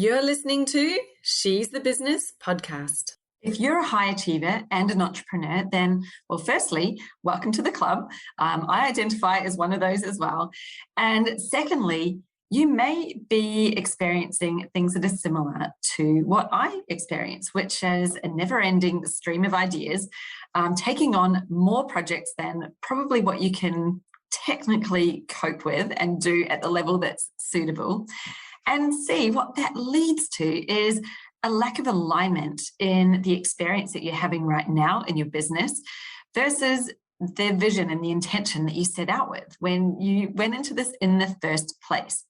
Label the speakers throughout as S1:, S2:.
S1: You're listening to She's the Business podcast.
S2: If you're a high achiever and an entrepreneur, then, well, firstly, welcome to the club. I identify as one of those as well. And secondly, you may be experiencing things that are similar to what I experience, which is a never-ending stream of ideas, taking on more projects than probably what you can technically cope with and do at the level that's suitable. And see what that leads to is a lack of alignment in the experience that you're having right now in your business versus the vision and the intention that you set out with when you went into this in the first place.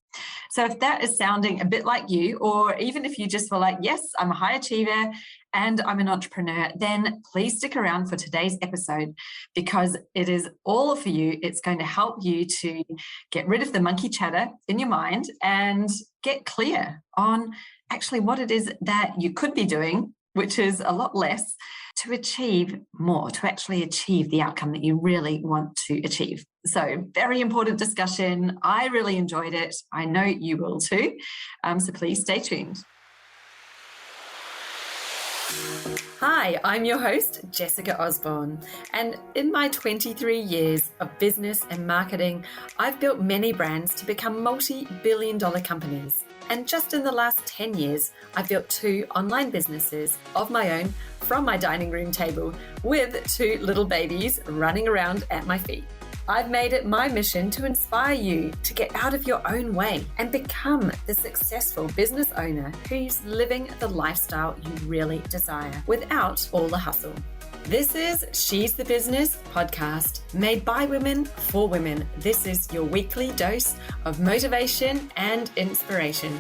S2: So if that is sounding a bit like you, or even if you just were like, yes, I'm a high achiever and I'm an entrepreneur, then please stick around for today's episode because it is all for you. It's going to help you to get rid of the monkey chatter in your mind and get clear on actually what it is that you could be doing, which is a lot less, to achieve more, to actually achieve the outcome that you really want to achieve. So very important discussion. I really enjoyed it. I know you will too. So please stay tuned.
S1: Hi, I'm your host, Jessica Osborne, and in my 23 years of business and marketing, I've built many brands to become multi-billion-dollar companies. And just in the last 10 years, I've built 2 online businesses of my own from my dining room table with 2 little babies running around at my feet. I've made it my mission to inspire you to get out of your own way and become the successful business owner who's living the lifestyle you really desire without all the hustle. This is She's the Business podcast, made by women for women. This is your weekly dose of motivation and inspiration.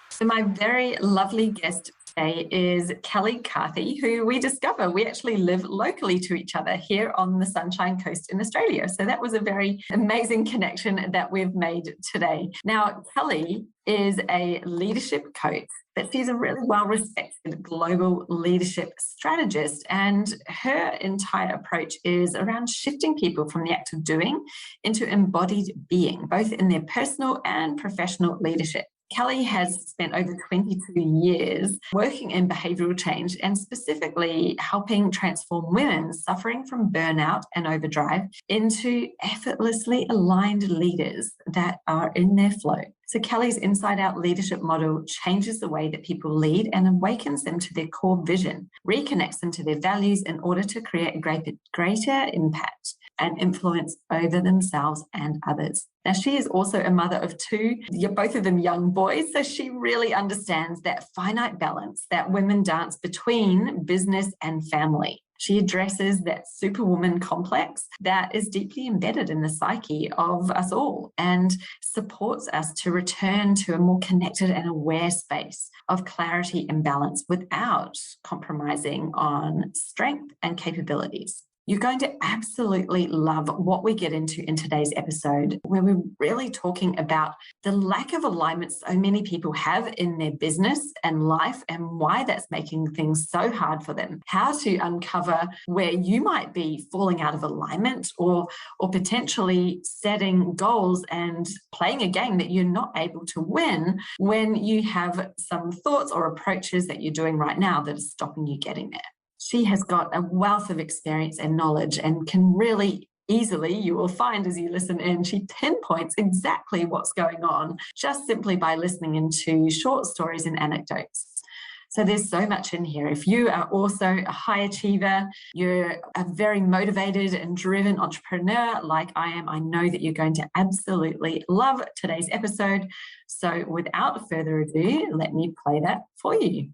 S2: So my very lovely guest today is Kelly Carthy, who we discover we actually live locally to each other here on the Sunshine Coast in Australia. So that was a very amazing connection that we've made today. Now, Kelly is a leadership coach, but she's a really well-respected global leadership strategist. And her entire approach is around shifting people from the act of doing into embodied being, both in their personal and professional leadership. Kelly has spent over 22 years working in behavioural change and specifically helping transform women suffering from burnout and overdrive into effortlessly aligned leaders that are in their flow. So Kelly's inside out leadership model changes the way that people lead and awakens them to their core vision, reconnects them to their values in order to create a greater impact and influence over themselves and others. Now, she is also a mother of 2, both of them young boys, so she really understands that finite balance that women dance between business and family. She addresses that superwoman complex that is deeply embedded in the psyche of us all and supports us to return to a more connected and aware space of clarity and balance without compromising on strength and capabilities. You're going to absolutely love what we get into in today's episode, where we're really talking about the lack of alignment so many people have in their business and life and why that's making things so hard for them, how to uncover where you might be falling out of alignment or potentially setting goals and playing a game that you're not able to win when you have some thoughts or approaches that you're doing right now that are stopping you getting there. She has got a wealth of experience and knowledge and can really easily, you will find as you listen in, she pinpoints exactly what's going on just simply by listening into short stories and anecdotes. So there's so much in here. If you are also a high achiever, you're a very motivated and driven entrepreneur like I am, I know that you're going to absolutely love today's episode. So without further ado, let me play that for you.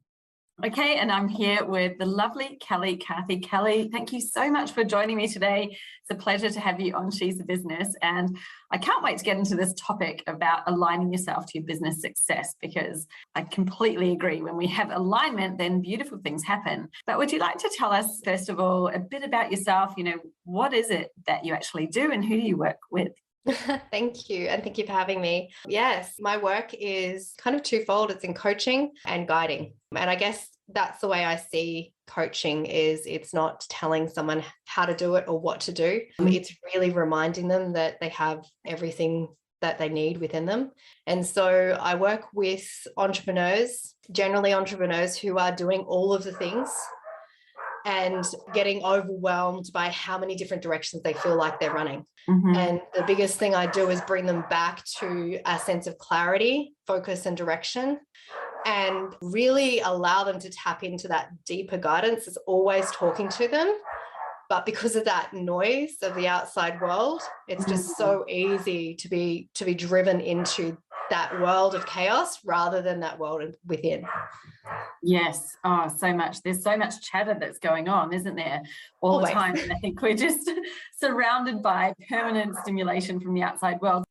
S2: Okay, and I'm here with the lovely Kelly Carthy. Kelly, thank you so much for joining me today. It's a pleasure to have you on She's the Business. And I can't wait to get into this topic about aligning yourself to your business success, because I completely agree. When we have alignment, then beautiful things happen. But would you like to tell us, first of all, a bit about yourself? What is it that you actually do and who do you work with?
S3: Thank you. And thank you for having me. Yes, my work is kind of twofold. It's in coaching and guiding. And I guess that's the way I see coaching is it's not telling someone how to do it or what to do. It's really reminding them that they have everything that they need within them. And so I work with entrepreneurs, generally entrepreneurs who are doing all of the things and getting overwhelmed by how many different directions they feel like they're running. And the biggest thing I do is bring them back to a sense of clarity, focus, and direction, and really allow them to tap into that deeper guidance that's always talking to them. But because of that noise of the outside world, it's just so easy to be driven into that world of chaos rather than that world within.
S2: Yes. Oh, so much. There's so much chatter that's going on, isn't there? All the time. And I think we're just surrounded by permanent stimulation from the outside world.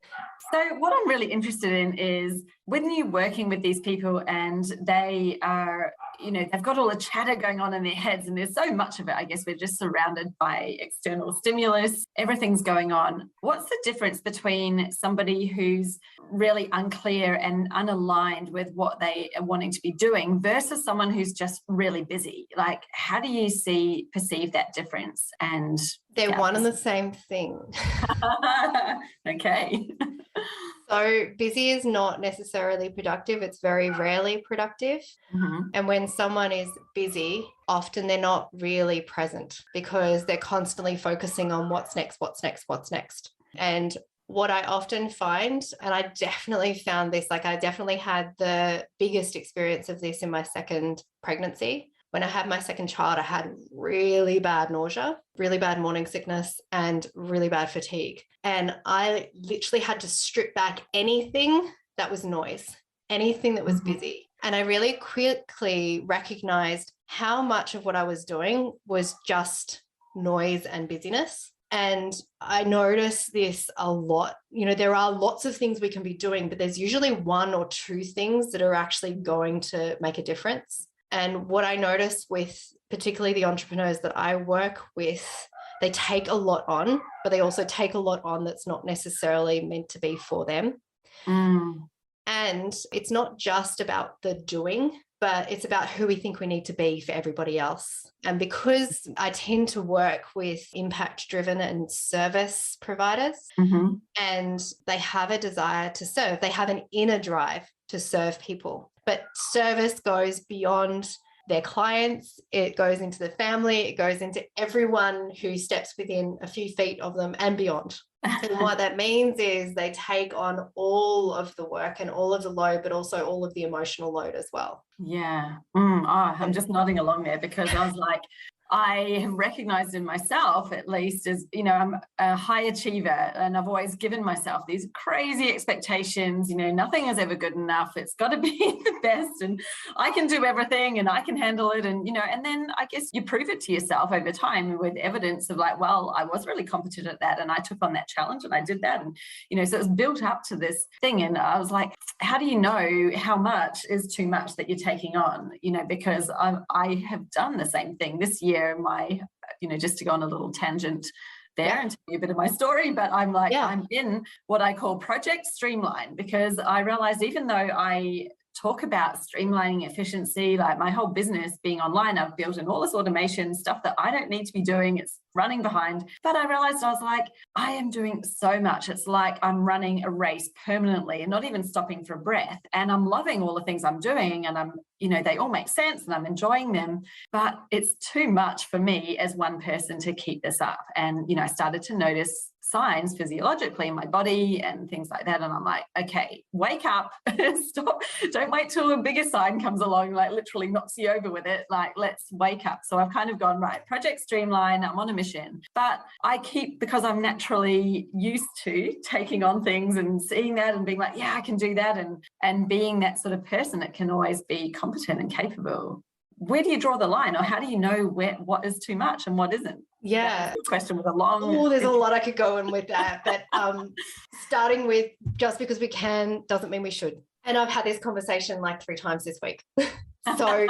S2: So what I'm really interested in is when you're working with these people and they are, they've got all the chatter going on in their heads, and there's so much of it. I guess we're just surrounded by external stimulus. Everything's going on. What's the difference between somebody who's really unclear and unaligned with what they are wanting to be doing versus someone who's just really busy? Like, how do you perceive that difference? And
S3: they're one and the same thing.
S2: Okay.
S3: So busy is not necessarily productive. It's very rarely productive. And when someone is busy, often they're not really present because they're constantly focusing on what's next. And what I often find, and I definitely found this, like I definitely had the biggest experience of this in my second pregnancy. When I had my second child, I had really bad nausea, really bad morning sickness, and really bad fatigue. And I literally had to strip back anything that was noise, anything that was busy. And I really quickly recognized how much of what I was doing was just noise and busyness. And I noticed this a lot. There are lots of things we can be doing, but there's usually one or two things that are actually going to make a difference. And what I notice with particularly the entrepreneurs that I work with, they take a lot on, but they also take a lot on that's not necessarily meant to be for them. And it's not just about the doing, but it's about who we think we need to be for everybody else. And because I tend to work with impact-driven and service providers, and they have a desire to serve, they have an inner drive to serve people. But service goes beyond their clients. It goes into the family. It goes into everyone who steps within a few feet of them and beyond. And what that means is they take on all of the work and all of the load, but also all of the emotional load as well.
S2: Yeah. I'm just nodding along there because I was like, I have recognized in myself, at least, as, I'm a high achiever and I've always given myself these crazy expectations. Nothing is ever good enough. It's got to be the best and I can do everything and I can handle it. And, and then I guess you prove it to yourself over time with evidence of like, well, I was really competent at that and I took on that challenge and I did that. And, so it was built up to this thing. And I was like, how do you know how much is too much that you're taking on? Because I have done the same thing this year. Just to go on a little tangent there and tell you a bit of my story, but I'm like, I'm in what I call Project Streamline, because I realized even though I talk about streamlining efficiency, like my whole business being online, I've built in all this automation stuff that I don't need to be doing. It's running behind. But I realized I was like, I am doing so much. It's like I'm running a race permanently and not even stopping for breath. And I'm loving all the things I'm doing and I'm, they all make sense and I'm enjoying them, but it's too much for me as one person to keep this up. And, I started to notice signs physiologically in my body and things like that. And I'm like, okay, wake up, stop. Don't wait till a bigger sign comes along, like literally knocks you over with it. Like, let's wake up. So I've kind of gone, right, Project Streamline, I'm on a mission. But I keep, because I'm naturally used to taking on things and seeing that and being like, yeah, I can do that. And being that sort of person that can always be competent and capable. Where do you draw the line, or how do you know what is too much and what isn't?
S3: Yeah.
S2: Question with a long...
S3: Oh, there's a lot I could go in with that. But starting with just because we can doesn't mean we should. And I've had this conversation like 3 times this week. So,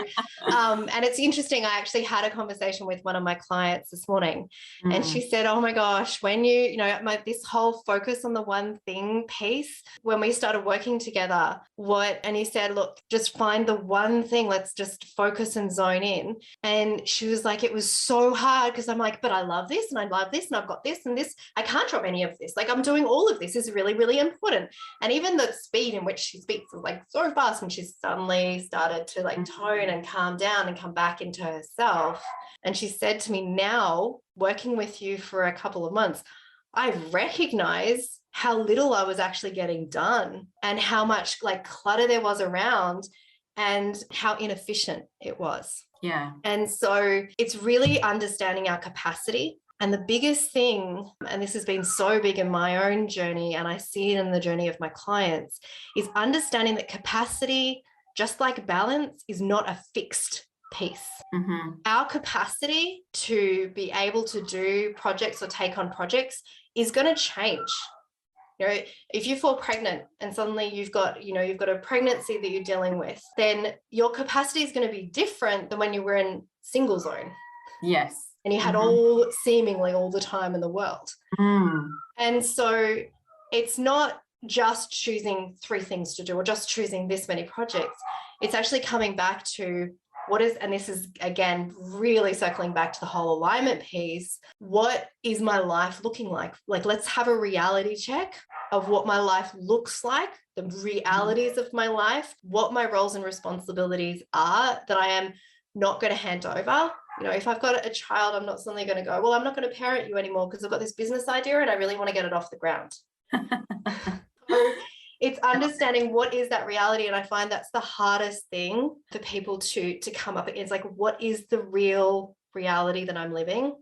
S3: and it's interesting. I actually had a conversation with one of my clients this morning, and she said, "Oh my gosh, when this whole focus on the one thing piece, when we started working together, and he said, look, just find the one thing. Let's just focus and zone in." And she was like, it was so hard because I'm like, but I love this and I love this and I've got this and this. I can't drop any of this. Like, I'm doing all of this is really, really important. And even the speed in which she speaks was like so fast, and she suddenly started to like tone and calm down and come back into herself. And she said to me, now working with you for a couple of months, I recognize how little I was actually getting done and how much like clutter there was around and how inefficient it was.
S2: Yeah.
S3: And so it's really understanding our capacity. And the biggest thing, and this has been so big in my own journey, and I see it in the journey of my clients, is understanding that capacity, just like balance, is not a fixed piece. Our capacity to be able to do projects or take on projects is going to change. If you fall pregnant and suddenly you've got a pregnancy that you're dealing with, then your capacity is going to be different than when you were in single zone.
S2: Yes.
S3: And you had seemingly all the time in the world. And so it's not just choosing 3 things to do or just choosing this many projects. It's actually coming back to and this is again really circling back to the whole alignment piece, what is my life looking like? Like, let's have a reality check of what my life looks like, the realities of my life, what my roles and responsibilities are that I am not going to hand over. If I've got a child, I'm not suddenly going to go, well, I'm not going to parent you anymore because I've got this business idea and I really want to get it off the ground. So it's understanding what is that reality. And I find that's the hardest thing for people to come up against. Like, what is the real reality that I'm living?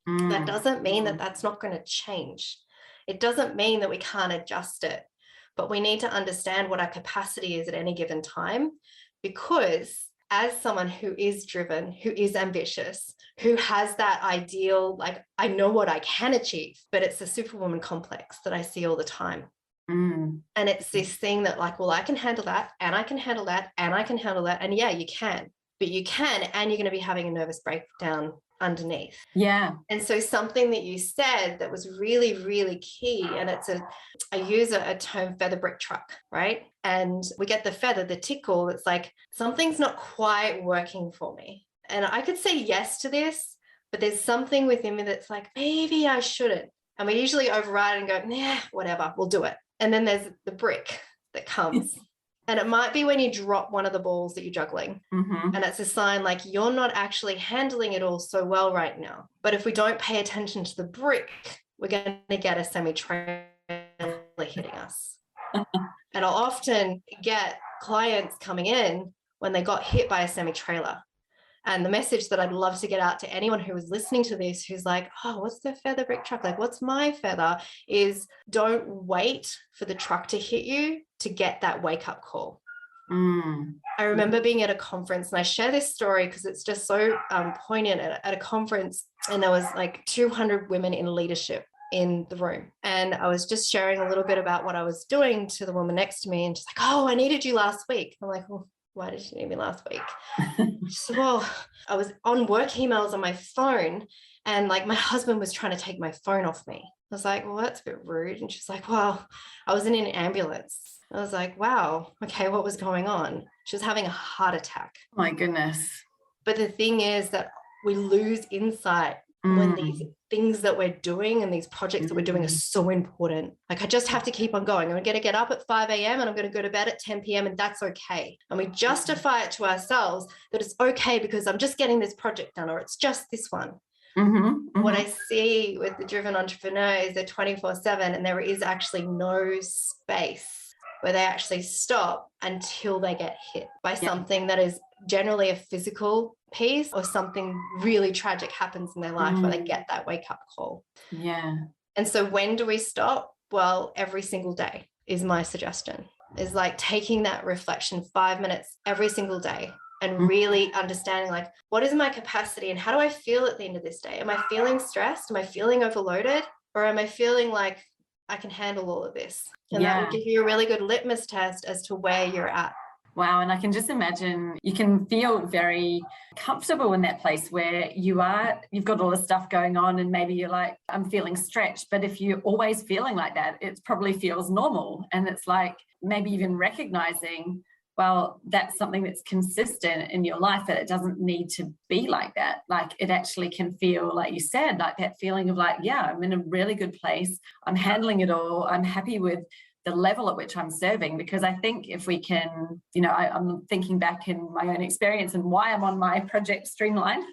S3: That doesn't mean that that's not going to change. It doesn't mean that we can't adjust it, but we need to understand what our capacity is at any given time, because as someone who is driven, who is ambitious, who has that ideal, like, I know what I can achieve, but it's the superwoman complex that I see all the time. And it's this thing that like, well, I can handle that, and I can handle that, and I can handle that. And yeah, you can, but you can, and you're going to be having a nervous breakdown underneath.
S2: Yeah.
S3: And so something that you said that was really, really key, and I use a term, feather brick truck, right? And we get the feather, the tickle. It's like, something's not quite working for me. And I could say yes to this, but there's something within me that's like, maybe I shouldn't. And we usually override and go, nah, whatever, we'll do it. And then there's the brick that comes. And it might be when you drop one of the balls that you're juggling. And it's a sign like you're not actually handling it all so well right now. But if we don't pay attention to the brick, we're going to get a semi-trailer hitting us. And I'll often get clients coming in when they got hit by a semi-trailer. And the message that I'd love to get out to anyone who is listening to this, who's like, oh, what's the feather brick truck? Like, what's my feather? Is don't wait for the truck to hit you to get that wake up call. I remember being at a conference, and I share this story because it's just so poignant at a conference. And there was like 200 women in leadership in the room. And I was just sharing a little bit about what I was doing to the woman next to me. And she's like, oh, I needed you last week. I'm like, well, why did you need me last week? She said, well, I was on work emails on my phone, and like my husband was trying to take my phone off me. I was like, well, that's a bit rude. And she's like, well, I was in an ambulance. I was like, wow, okay, what was going on? She was having a heart attack.
S2: Oh my goodness.
S3: But the thing is that we lose insight when these things that we're doing and these projects that we're doing are so important. Like, I just have to keep on going. I'm going to get up at 5 a.m. and I'm going to go to bed at 10 p.m. and that's okay. And we justify it to ourselves that it's okay because I'm just getting this project done, or it's just this one. What I see with the driven entrepreneur is they're 24/7, and there is actually no space where they actually stop until they get hit by something that is generally a physical piece, or something really tragic happens in their life where they get that wake up call. And so when do we stop? Well, every single day is my suggestion, is like taking that reflection 5 minutes every single day and really understanding, like, what is my capacity and how do I feel at the end of this day? Am I feeling stressed? Am I feeling overloaded? Or am I feeling like I can handle all of this? And that will give you a really good litmus test as to where you're at.
S2: Wow. And I can just imagine you can feel very comfortable in that place where you've got all this stuff going on and maybe you're like, I'm feeling stretched. But if you're always feeling like that, it probably feels normal. And it's like maybe even recognizing, well, that's something that's consistent in your life, that it doesn't need to be like that. Like it actually can feel, like you said, like that feeling of like, yeah, I'm in a really good place. I'm handling it all. I'm happy with the level at which I'm serving, because I think if we can, I'm thinking back in my own experience and why I'm on my project Streamline.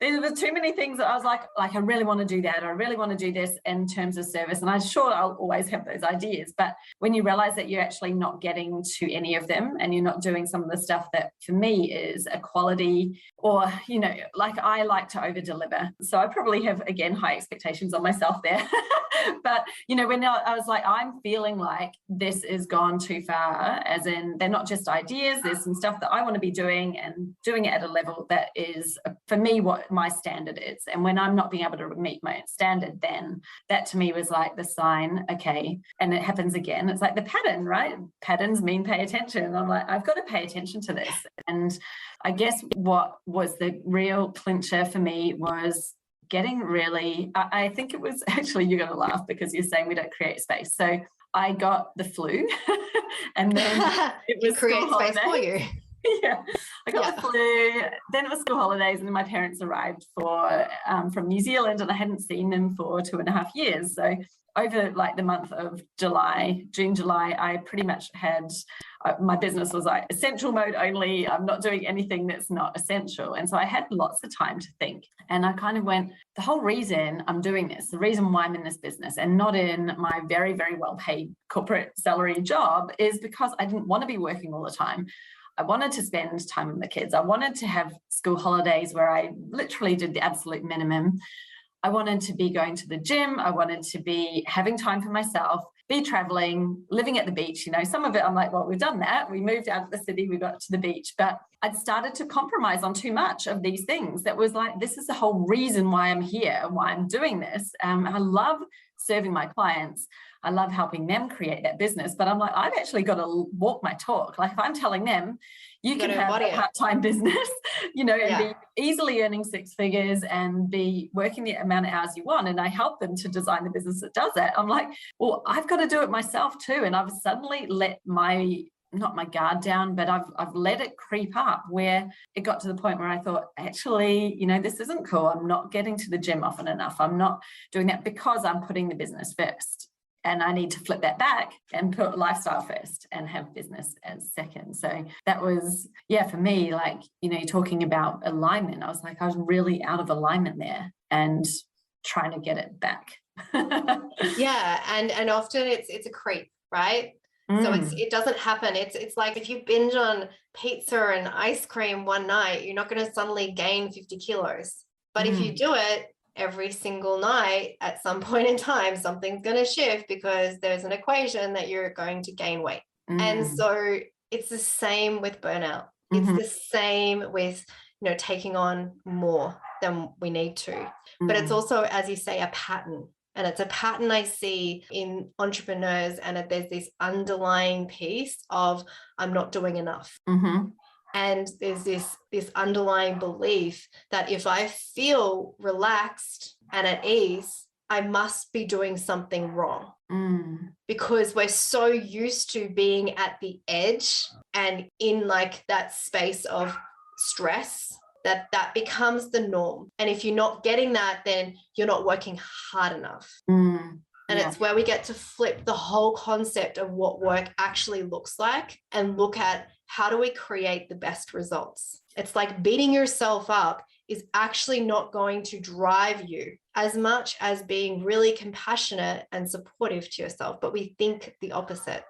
S2: There were too many things that I was like, I really want to do that. I really want to do this in terms of service. And I'm sure I'll always have those ideas. But when you realize that you're actually not getting to any of them and you're not doing some of the stuff that for me is a quality, or, like I like to over deliver. So I probably have, again, high expectations on myself there. But, when I was like, I'm feeling like this is gone too far, as in they're not just ideas, there's some stuff that I want to be doing and doing it at a level that is, for me, what my standard is. And when I'm not being able to meet my own standard, then that to me was like the sign, okay, and it happens again. It's like the pattern, right? Patterns mean pay attention. I'm like, I've got to pay attention to this. And I guess what was the real clincher for me was getting really, I think it was actually, you're going to laugh because you're saying we don't create space. So I got the flu and then it was
S3: create space for you.
S2: Yeah, I got the flu, then it was school holidays, and then my parents arrived from New Zealand, and I hadn't seen them for 2.5 years. So over like the month of June, July, I pretty much had, my business was like essential mode only. I'm not doing anything that's not essential. And so I had lots of time to think. And I kind of went, the whole reason I'm doing this, the reason why I'm in this business and not in my very, very well paid corporate salary job, is because I didn't want to be working all the time. I wanted to spend time with the kids. I wanted to have school holidays where I literally did the absolute minimum. I wanted to be going to the gym. I wanted to be having time for myself, be traveling, living at the beach. Some of it I'm like, well, we've done that. We moved out of the city, we got to the beach. But I'd started to compromise on too much of these things. That was like, this is the whole reason why I'm here, why I'm doing this. I love serving my clients. I love helping them create that business. But I'm like, I've actually got to walk my talk. Like if I'm telling them, you can have a part-time business, and be easily earning 6 figures and be working the amount of hours you want. And I help them to design the business that does that. I'm like, well, I've got to do it myself too. And I've suddenly let not my guard down, but I've let it creep up, where it got to the point where I thought, actually, this isn't cool. I'm not getting to the gym often enough. I'm not doing that because I'm putting the business first. And I need to flip that back and put lifestyle first and have business as second. So that was, for me, like, you're talking about alignment. I was like, I was really out of alignment there and trying to get it back.
S3: Yeah. And often it's a creep, right? So it doesn't happen. It's like if you binge on pizza and ice cream one night, you're not going to suddenly gain 50 kilos. But if you do it every single night, at some point in time, something's going to shift because there's an equation that you're going to gain weight. And so it's the same with burnout. It's the same with, taking on more than we need to. But it's also, as you say, a pattern. And it's a pattern I see in entrepreneurs. And there's this underlying piece of, I'm not doing enough. And there's this underlying belief that if I feel relaxed and at ease, I must be doing something wrong. Because we're so used to being at the edge and in like that space of stress that becomes the norm. And if you're not getting that, then you're not working hard enough. And it's where we get to flip the whole concept of what work actually looks like and look at, how do we create the best results? It's like beating yourself up is actually not going to drive you as much as being really compassionate and supportive to yourself. But we think the opposite.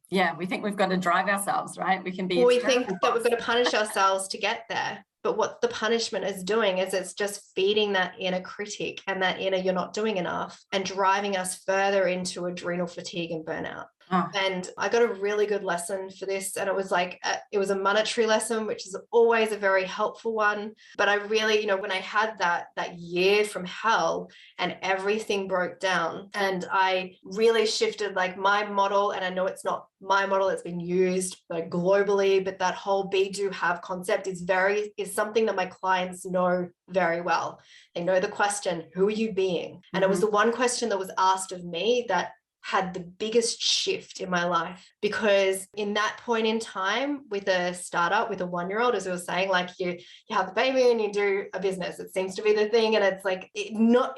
S2: Yeah, we think we've got to drive ourselves, right? We can be.
S3: Or we think that we've got to punish ourselves to get there. But what the punishment is doing is it's just feeding that inner critic and that inner you're not doing enough and driving us further into adrenal fatigue and burnout.
S2: Oh.
S3: And I got a really good lesson for this. And it was like, it was a monetary lesson, which is always a very helpful one. But I really, when I had that year from hell and everything broke down, and I really shifted like my model, and I know it's not my model, it's been used like globally, but that whole be, do, have concept is something that my clients know very well. They know the question, who are you being? And it was the one question that was asked of me that had the biggest shift in my life, because in that point in time with a startup, with a 1-year-old, as I was saying, like you have the baby and you do a business, it seems to be the thing. And it's like,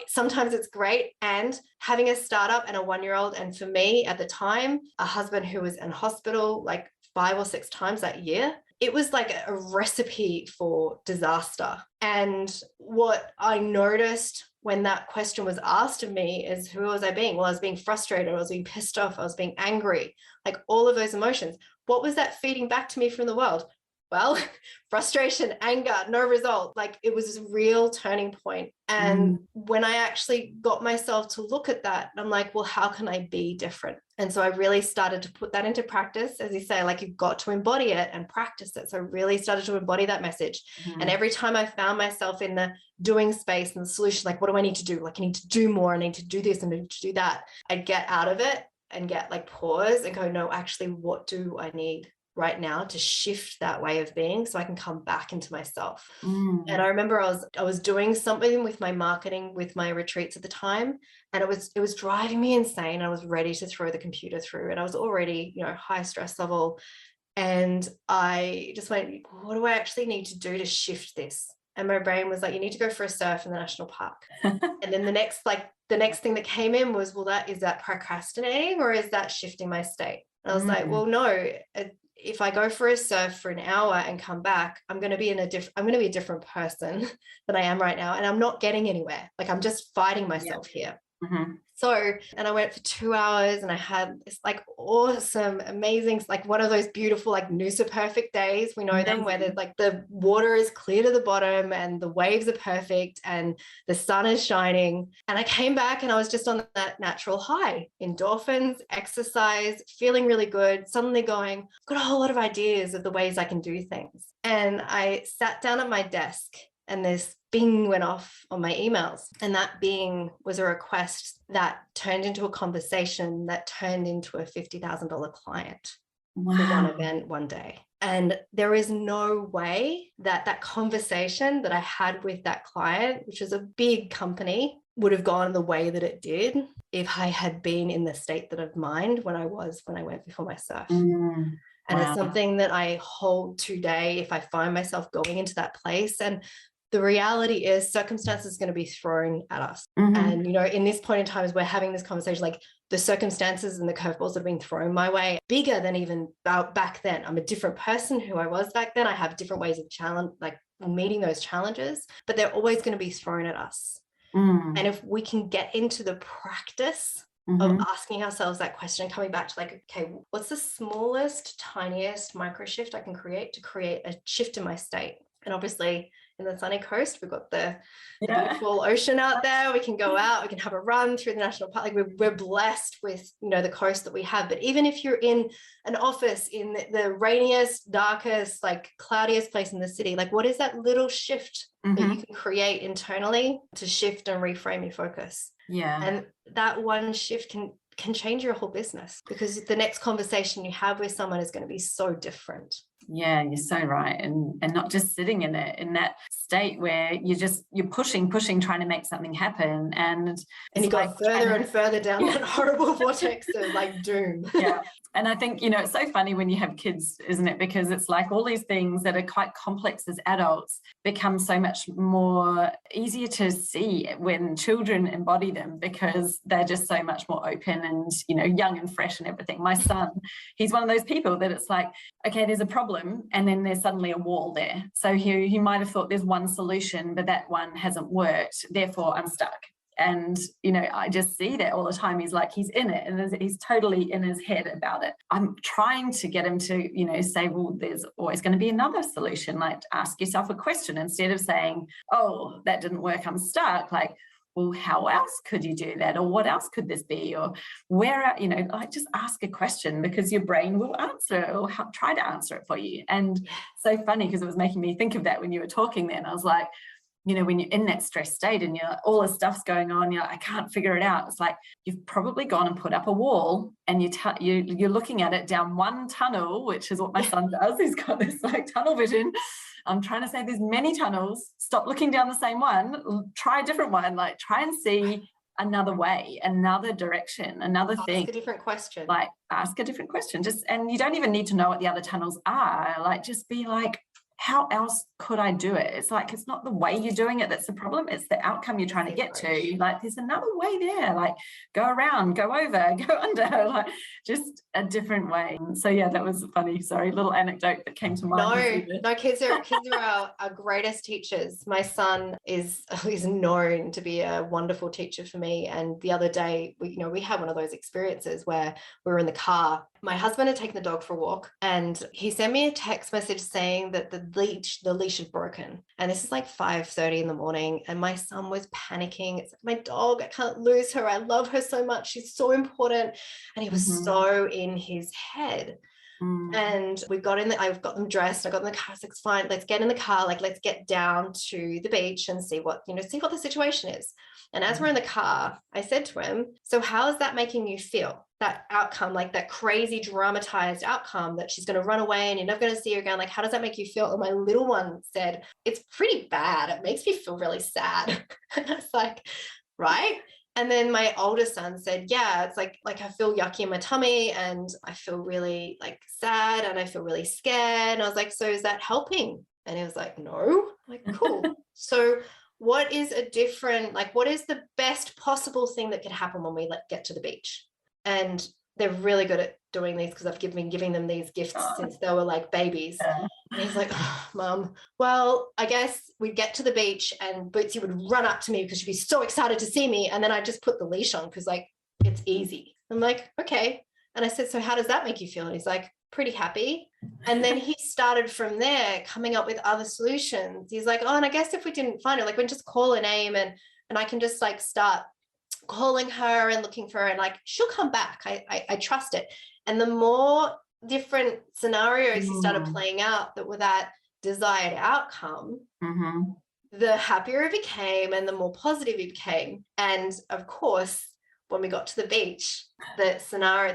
S3: sometimes it's great. And having a startup and a 1-year-old, and for me at the time, a husband who was in hospital like 5 or 6 times that year, it was like a recipe for disaster. And what I noticed when that question was asked of me is, who was I being? Well, I was being frustrated, I was being pissed off, I was being angry, like all of those emotions. What was that feeding back to me from the world? Well, frustration, anger, no result. Like it was a real turning point. And when I actually got myself to look at that, I'm like, well, how can I be different? And so I really started to put that into practice. As you say, like you've got to embody it and practice it. So I really started to embody that message. And every time I found myself in the doing space and the solution, like, what do I need to do? Like, I need to do more. I need to do this and I need to do that. I'd get out of it and get like pause and go, no, actually, what do I need right now to shift that way of being so I can come back into myself? And I remember I was doing something with my marketing, with my retreats at the time, and it was driving me insane. I was ready to throw the computer through, and I was already, high stress level. And I just went, what do I actually need to do to shift this? And my brain was like, you need to go for a surf in the national park. And then the next thing that came in was, well, is that procrastinating or is that shifting my state? And I was like, well, no, if I go for a surf for an hour and come back, I'm going to be a different person than I am right now. And I'm not getting anywhere. Like I'm just fighting myself here. So, and I went for 2 hours and I had this like awesome, amazing, like one of those beautiful, like Noosa perfect days. We know them, where there's like the water is clear to the bottom and the waves are perfect and the sun is shining. And I came back and I was just on that natural high, endorphins, exercise, feeling really good, suddenly going, I've got a whole lot of ideas of the ways I can do things. And I sat down at my desk and this bing went off on my emails. And that bing was a request that turned into a conversation that turned into a $50,000 client for one event one day. And there is no way that conversation that I had with that client, which is a big company, would have gone the way that it did if I had been in the state that of mind when I went before my surf. And it's something that I hold today if I find myself going into that place. And the reality is circumstances are going to be thrown at us. And, in this point in time, as we're having this conversation, like the circumstances and the curveballs that have been thrown my way, bigger than even back then. I'm a different person who I was back then. I have different ways of meeting those challenges, but they're always going to be thrown at us. And if we can get into the practice of asking ourselves that question, coming back to like, okay, what's the smallest, tiniest micro shift I can create to create a shift in my state? And obviously in the sunny coast, we've got the beautiful ocean out there. We can go out, we can have a run through the national park. Like we're blessed with, the coast that we have. But even if you're in an office in the rainiest, darkest, like cloudiest place in the city, like what is that little shift that you can create internally to shift and reframe your focus? And that one shift can change your whole business, because the next conversation you have with someone is going to be so different.
S2: Yeah, you're so right. And not just sitting in that state where you're pushing, trying to make something happen. And
S3: you got further and further down that horrible vortex of like doom.
S2: And I think, it's so funny when you have kids, isn't it? Because it's like all these things that are quite complex as adults become so much more easier to see when children embody them, because they're just so much more open and, young and fresh and everything. My son, he's one of those people that it's like, okay, there's a problem and then there's suddenly a wall there. So he might have thought there's one solution, but that one hasn't worked. Therefore, I'm stuck. And, I just see that all the time. He's like, he's in it and he's totally in his head about it. I'm trying to get him to, say, well, there's always going to be another solution. Like ask yourself a question instead of saying, oh, that didn't work, I'm stuck. Like, well, how else could you do that? Or what else could this be? Or where, like just ask a question, because your brain will answer it or try to answer it for you. And so funny, because it was making me think of that when you were talking then. I was like, when you're in that stress state and all this stuff's going on, I can't figure it out. It's like you've probably gone and put up a wall and you're looking at it down one tunnel, which is what my son does. He's got this like tunnel vision. I'm trying to say there's many tunnels. Stop looking down the same one. Try a different one. Like try and see another way, another direction, another thing.
S3: Ask a different question.
S2: Like ask a different question. And you don't even need to know what the other tunnels are. Like just be like, how else could I do it? It's like, it's not the way you're doing it that's the problem. It's the outcome you're trying to get to. Like, there's another way there. Like, go around, go over, go under, like just a different way. So yeah, that was funny. Sorry, little anecdote that came to mind.
S3: No, kids are our greatest teachers. My son is known to be a wonderful teacher for me. And the other day, we had one of those experiences where we were in the car. My husband had taken the dog for a walk, and he sent me a text message saying that the leash had broken. And this is like 5:30 in the morning, and my son was panicking. It's like, my dog, I can't lose her. I love her so much. She's so important. And he was so in his head. And we got in I've got them dressed. I got in the car. I was like, fine, let's get in the car. Like, let's get down to the beach and see what the situation is. And as we're in the car, I said to him, so how is that making you feel? That outcome, like that crazy dramatized outcome that she's going to run away and you're never going to see her again. Like, how does that make you feel? And my little one said, it's pretty bad. It makes me feel really sad. And I was like, right. And then my older son said, yeah, it's like I feel yucky in my tummy and I feel really like sad and I feel really scared. And I was like, so is that helping? And he was like, no. I'm like, cool. So what is what is the best possible thing that could happen when we get to the beach? And they're really good at doing these because I've been giving them these gifts since they were like babies. And he's like, oh, Mum, well, I guess we'd get to the beach and Bootsy would run up to me because she'd be so excited to see me. And then I just put the leash on because like, it's easy. I'm like, okay. And I said, so how does that make you feel? And he's like, pretty happy. And then he started from there coming up with other solutions. He's like, oh, and I guess if we didn't find her, like we can just call her name and I can just like start calling her and looking for her and like she'll come back. I trust it. And the more different scenarios he started playing out that were that desired outcome, the happier it became and the more positive it became. And of course, when we got to the beach, the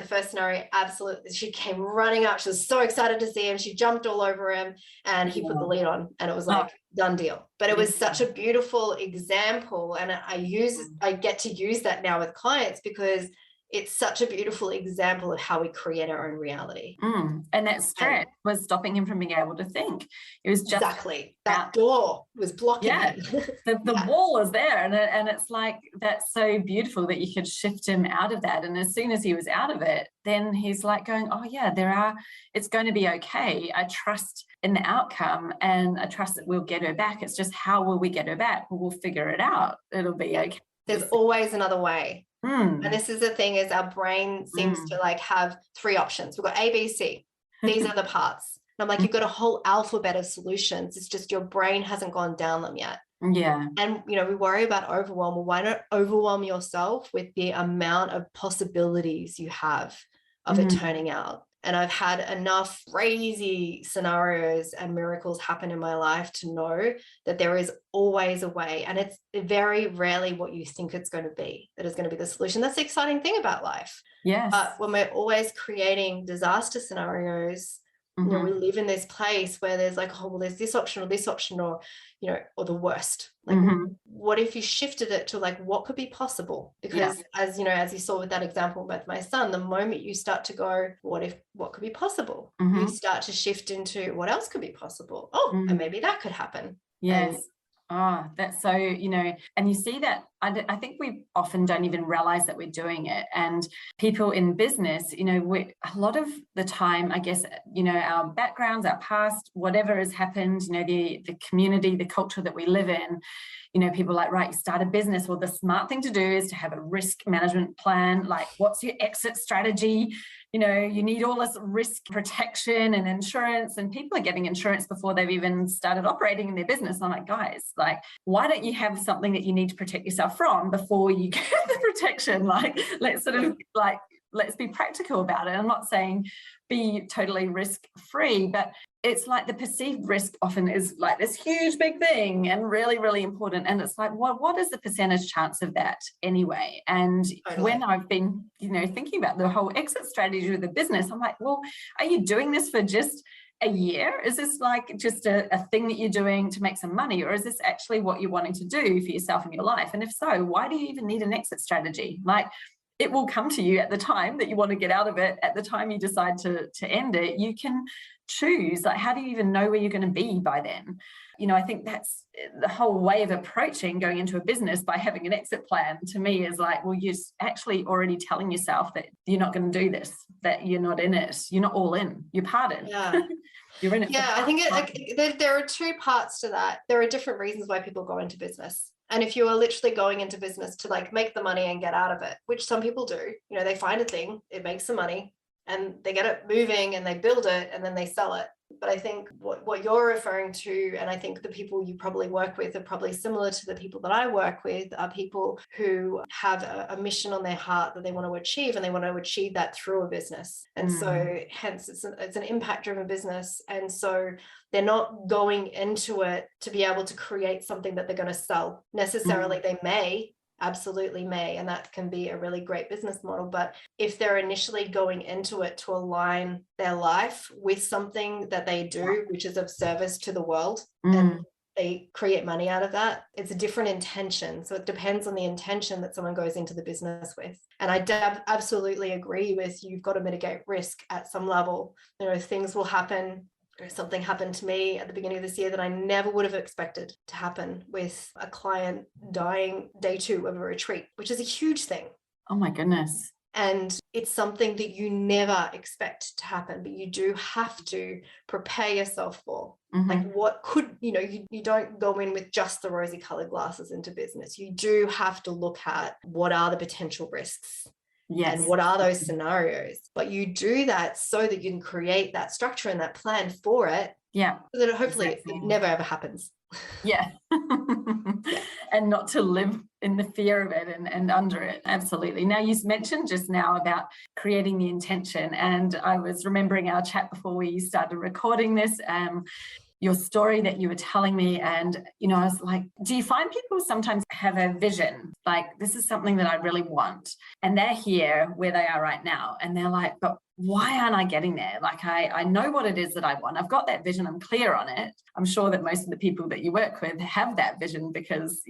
S3: first scenario, absolutely, she came running up. She was so excited to see him. She jumped all over him and he put the lead on and it was like done deal. But it was such a beautiful example. And I get to use that now with clients because it's such a beautiful example of how we create our own reality.
S2: And that stress was stopping him from being able to think. It was just
S3: exactly that door was blocking him.
S2: The wall is there, and it's like that's so beautiful that you could shift him out of that. And as soon as he was out of it, then he's like going, oh yeah, it's going to be okay. I trust in the outcome, and I trust that we'll get her back. It's just how will we get her back? We'll figure it out. It'll be okay.
S3: There's always another way. And this is the thing is our brain seems to like have three options. We've got A, B, C. These are the parts. And I'm like, you've got a whole alphabet of solutions. It's just your brain hasn't gone down them yet.
S2: Yeah.
S3: And, we worry about overwhelm. Well, why not overwhelm yourself with the amount of possibilities you have of it turning out? And I've had enough crazy scenarios and miracles happen in my life to know that there is always a way. And it's very rarely what you think it's going to be that is going to be the solution. That's the exciting thing about life.
S2: Yes.
S3: But when we're always creating disaster scenarios, we live in this place where there's like, oh, well, there's this option or, or the worst. Like, what if you shifted it to like, what could be possible? Because as you saw with that example with my son, the moment you start to go, what could be possible? You start to shift into what else could be possible? Oh, and maybe that could happen.
S2: Yes. That's so, and you see that, I think we often don't even realize that we're doing it. And people in business, a lot of the time, I guess, our backgrounds, our past, whatever has happened, the community, the culture that we live in, people like, right, you start a business. Well, the smart thing to do is to have a risk management plan. Like, what's your exit strategy? You need all this risk protection and insurance, and people are getting insurance before they've even started operating in their business. I'm like, guys, like, why don't you have something that you need to protect yourself yourself from before you get the protection. Like, let's be practical about it. I'm not saying be totally risk-free, but it's like the perceived risk often is like this huge big thing and really, really important. And it's like, what is the percentage chance of that anyway? And when I've been, thinking about the whole exit strategy of the business, I'm like, well, are you doing this for just a year? Is this like just a thing that you're doing to make some money? Or is this actually what you're wanting to do for yourself and your life? And if so, why do you even need an exit strategy? Like, it will come to you at the time that you want to get out of it. At the time you decide to end it, you can choose. Like, how do you even know where you're going to be by then? I think that's the whole way of approaching going into a business by having an exit plan. To me, is like, well, you're actually already telling yourself that you're not going to do this, that you're not in it, you're not all in, you're part in.
S3: Yeah.
S2: You're in it.
S3: Yeah, I think there are two parts to that. There are different reasons why people go into business. And if you are literally going into business to like make the money and get out of it, which some people do, they find a thing, it makes some money and they get it moving and they build it and then they sell it. But I think what you're referring to, and I think the people you probably work with are probably similar to the people that I work with, are people who have a mission on their heart that they want to achieve, and they want to achieve that through a business. And so hence it's an impact-driven business. And so they're not going into it to be able to create something that they're going to sell necessarily. They may, absolutely may, and that can be a really great business model. But if they're initially going into it to align their life with something that they do, which is of service to the world, and they create money out of that, it's a different intention. So it depends on the intention that someone goes into the business with. And I absolutely agree with, you've got to mitigate risk at some level. Things will happen. Something happened to me at the beginning of this year that I never would have expected to happen, with a client dying day 2 of a retreat, which is a huge thing.
S2: Oh my goodness.
S3: And it's something that you never expect to happen, but you do have to prepare yourself for. Like, what could, you don't go in with just the rosy colored glasses into business. You do have to look at what are the potential risks. Yes. And what are those scenarios? But you do that so that you can create that structure and that plan for it. Yeah. So that hopefully it never ever happens.
S2: Yeah. And not to live in the fear of it and under it. Absolutely. Now, you mentioned just now about creating the intention, and I was remembering our chat before we started recording this, your story that you were telling me. And, I was like, do you find people sometimes have a vision, like, this is something that I really want, and they're here where they are right now, and they're like, but why aren't I getting there? Like, I know what it is that I want. I've got that vision. I'm clear on it. I'm sure that most of the people that you work with have that vision because,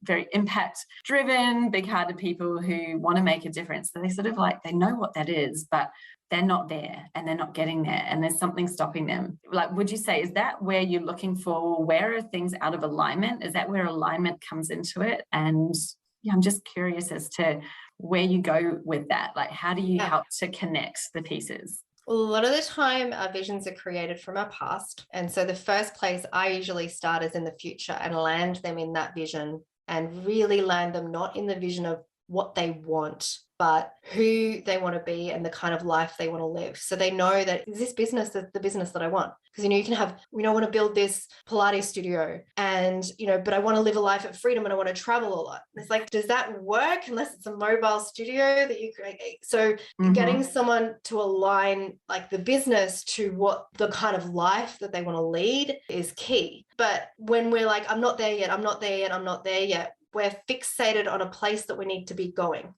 S2: very impact driven, big hearted people who want to make a difference. So they sort of like, they know what that is, but they're not there and they're not getting there, and there's something stopping them. Like, would you say, is that where you're looking for, where are things out of alignment? Is that where alignment comes into it? And I'm just curious as to where you go with that. Like, how do you help to connect the pieces?
S3: Well, a lot of the time our visions are created from our past. And so the first place I usually start is in the future and land them in that vision, and really land them not in the vision of what they want, but who they want to be and the kind of life they want to live. So they know that, is this business the business that I want? Because, you can have, I want to build this Pilates studio and, but I want to live a life of freedom and I want to travel a lot. It's like, does that work unless it's a mobile studio that you create? So getting someone to align like the business to what the kind of life that they want to lead is key. But when we're like, I'm not there yet, I'm not there yet, I'm not there yet, we're fixated on a place that we need to be going.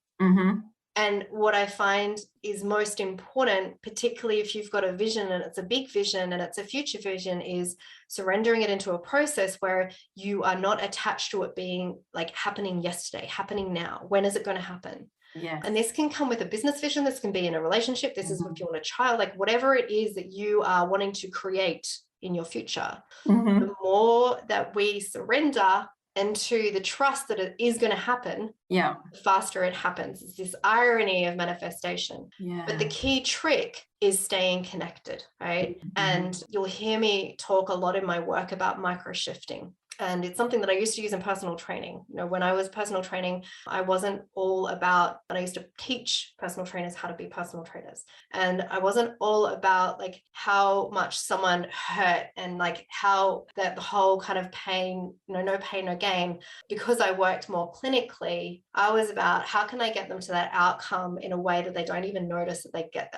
S3: And what I find is most important, particularly if you've got a vision and it's a big vision and it's a future vision, is surrendering it into a process where you are not attached to it being like happening yesterday, happening now. When is it going to happen? Yeah. And this can come with a business vision. This can be in a relationship. This is if you want a child, like whatever it is that you are wanting to create in your future. The more that we surrender into the trust that it is going to happen, the faster it happens. It's this irony of manifestation. But the key trick is staying connected, right? And you'll hear me talk a lot in my work about micro shifting. And it's something that I used to use in personal training. When I was personal training, I wasn't all about, and I used to teach personal trainers how to be personal trainers. And I wasn't all about like how much someone hurt and like how that the whole kind of pain, no pain, no gain. Because I worked more clinically, I was about how can I get them to that outcome in a way that they don't even notice that they get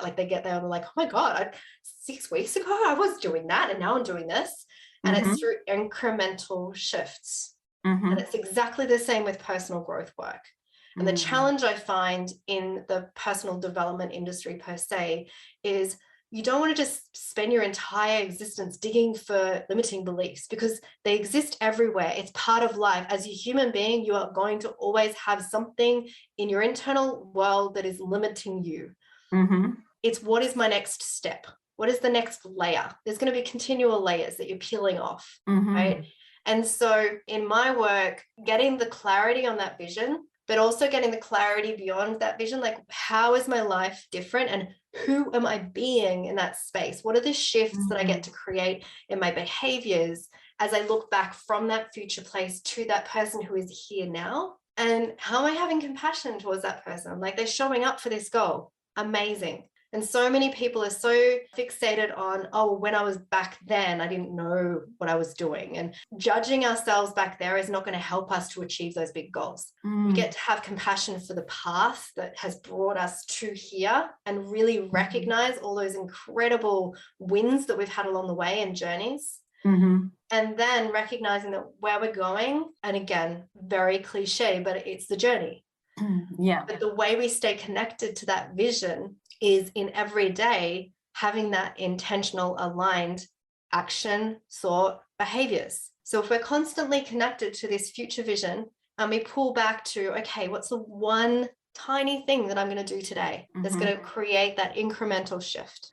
S3: there and they're like, oh my God, 6 weeks ago I was doing that and now I'm doing this. And it's through incremental shifts. And it's exactly the same with personal growth work. And the challenge I find in the personal development industry per se is you don't want to just spend your entire existence digging for limiting beliefs, because they exist everywhere. It's part of life. As a human being, you are going to always have something in your internal world that is limiting you. It's what is my next step? What is the next layer? There's going to be continual layers that you're peeling off, right? And so in my work, getting the clarity on that vision, but also getting the clarity beyond that vision, like how is my life different and who am I being in that space? What are the shifts that I get to create in my behaviors as I look back from that future place to that person who is here now? And how am I having compassion towards that person? Like they're showing up for this goal. Amazing. And so many people are so fixated on, oh, when I was back then, I didn't know what I was doing. And judging ourselves back there is not going to help us to achieve those big goals. We get to have compassion for the path that has brought us to here and really recognize all those incredible wins that we've had along the way and journeys. And then recognizing that where we're going, and again, very cliche, but it's the journey. But the way we stay connected to that vision is in every day having that intentional, aligned action, thought, behaviors. So if we're constantly connected to this future vision and we pull back to, okay, what's the one tiny thing that I'm going to do today that's going to create that incremental shift?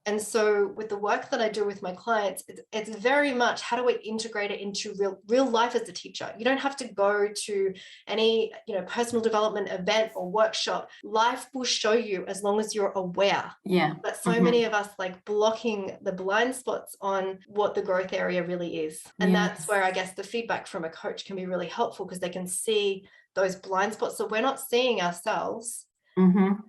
S3: And so with the work that I do with my clients, it's very much how do we integrate it into real life as a teacher? You don't have to go to any personal development event or workshop. Life will show you as long as you're aware. But so many of us like blocking the blind spots on what the growth area really is. And that's where I guess the feedback from a coach can be really helpful, because they can see those blind spots. So we're not seeing ourselves.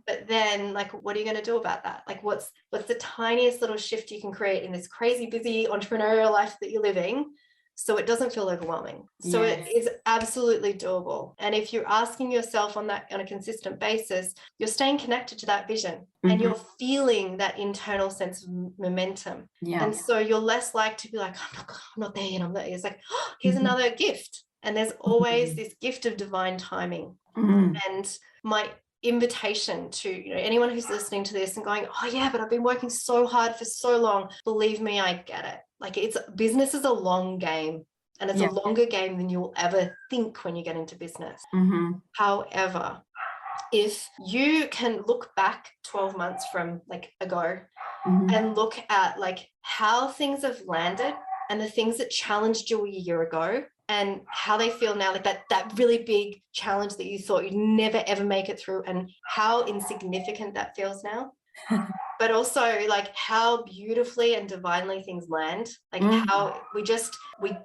S3: But then like, what are you going to do about that? Like, what's the tiniest little shift you can create in this crazy, busy entrepreneurial life that you're living so it doesn't feel overwhelming? So it is absolutely doable. And if you're asking yourself on a consistent basis, you're staying connected to that vision and you're feeling that internal sense of momentum. And so you're less likely to be like, I'm not there yet. It's like, oh, here's another gift. And there's always this gift of divine timing. And my invitation to anyone who's listening to this and going, oh yeah, but I've been working so hard for so long, believe me, I get it. Like, business is a long game, and it's a longer game than you'll ever think when you get into business. However, if you can look back 12 months from like ago and look at like how things have landed and the things that challenged you a year ago and how they feel now, like that really big challenge that you thought you'd never ever make it through, and how insignificant that feels now. But also like how beautifully and divinely things land, like how we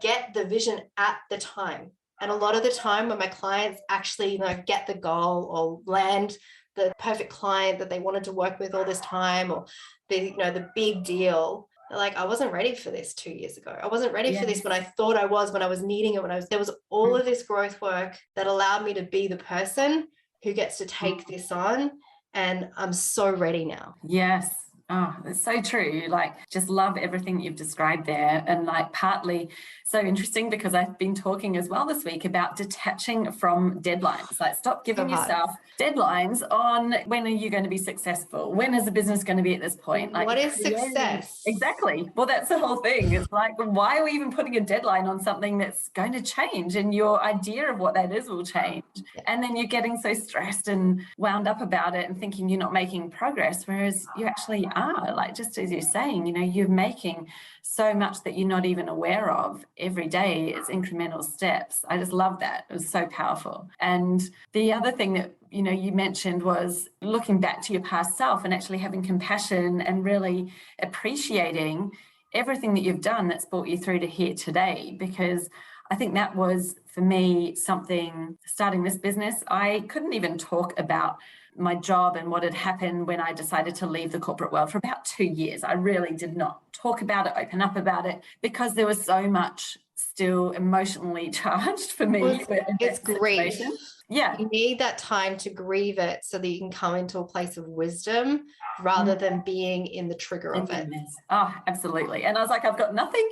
S3: get the vision at the time. And a lot of the time when my clients actually get the goal or land the perfect client that they wanted to work with all this time, or the big deal, they're like, I wasn't ready for this 2 years ago. I wasn't ready for this when I thought I was, when I was needing it, there was all of this growth work that allowed me to be the person who gets to take this on. And I'm so ready now.
S2: Yes. Oh, it's so true. Like, just love everything you've described there. And like, partly so interesting because I've been talking as well this week about detaching from deadlines. Like, stop giving yourself deadlines on when are you going to be successful? When is the business going to be at this point? Like,
S3: what is success?
S2: Exactly. Well, that's the whole thing. It's like, why are we even putting a deadline on something that's going to change, and your idea of what that is will change? And then you're getting so stressed and wound up about it and thinking you're not making progress, whereas you actually are. Like, just as you're saying, you're making so much that you're not even aware of every day. It's incremental steps. I just love that. It was so powerful. And the other thing that you mentioned was looking back to your past self and actually having compassion and really appreciating everything that you've done that's brought you through to here today. Because I think that was, for me, something, starting this business, I couldn't even talk about my job and what had happened when I decided to leave the corporate world for about 2 years. I really did not talk about it, open up about it, because there was so much still emotionally charged for me.
S3: Well, it's grief.
S2: Yeah.
S3: You need that time to grieve it so that you can come into a place of wisdom rather than being in the trigger of it.
S2: Oh, absolutely. And I was like, I've got nothing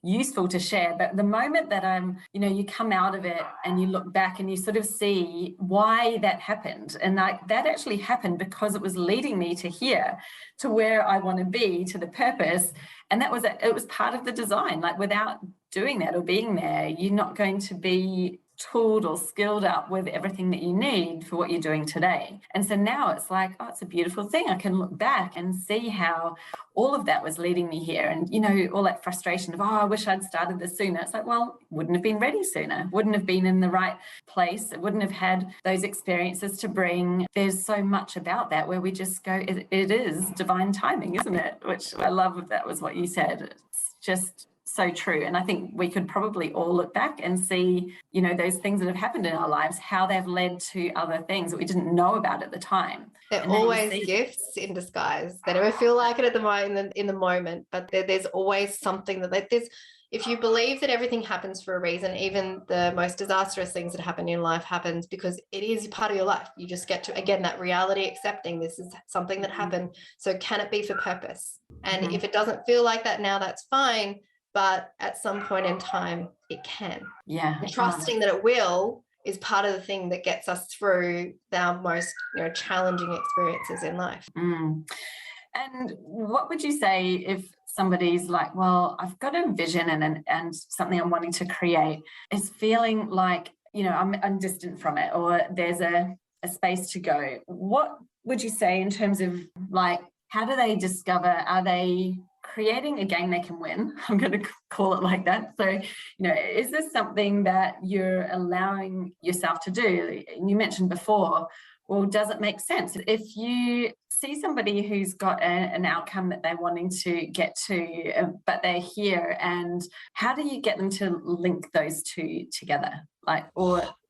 S2: useful to share, but the moment that you come out of it and you look back and you sort of see why that happened, and like that actually happened because it was leading me to here, to where I want to be, to the purpose. And it was part of the design. Like, without doing that or being there, you're not going to be tooled or skilled up with everything that you need for what you're doing today. And so now it's like, oh, it's a beautiful thing. I can look back and see how all of that was leading me here. And, all that frustration of, oh, I wish I'd started this sooner. It's like, well, wouldn't have been ready sooner, wouldn't have been in the right place. It wouldn't have had those experiences to bring. There's so much about that where we just go, it is divine timing, isn't it? Which I love if that was what you said. It's just so true. And I think we could probably all look back and see, those things that have happened in our lives, how they've led to other things that we didn't know about at the time.
S3: They're always gifts in disguise. They never feel like it in the moment, but there's always something there's. If you believe that everything happens for a reason, even the most disastrous things that happen in life happens because it is part of your life. You just get to, again, that reality accepting this is something that happened. So can it be for purpose? And if it doesn't feel like that now, that's fine. But at some point in time, it can.
S2: Yeah.
S3: And trusting that it will is part of the thing that gets us through our most challenging experiences in life.
S2: And what would you say if somebody's like, well, I've got a vision and something I'm wanting to create, is feeling like, I'm distant from it, or there's a space to go? What would you say in terms of, like, how do they discover, are they creating a game they can win? I'm going to call it like that. So, is this something that you're allowing yourself to do? You mentioned before, well, does it make sense? If you see somebody who's got an outcome that they're wanting to get to, but they're here, and how do you get them to link those two together?
S3: I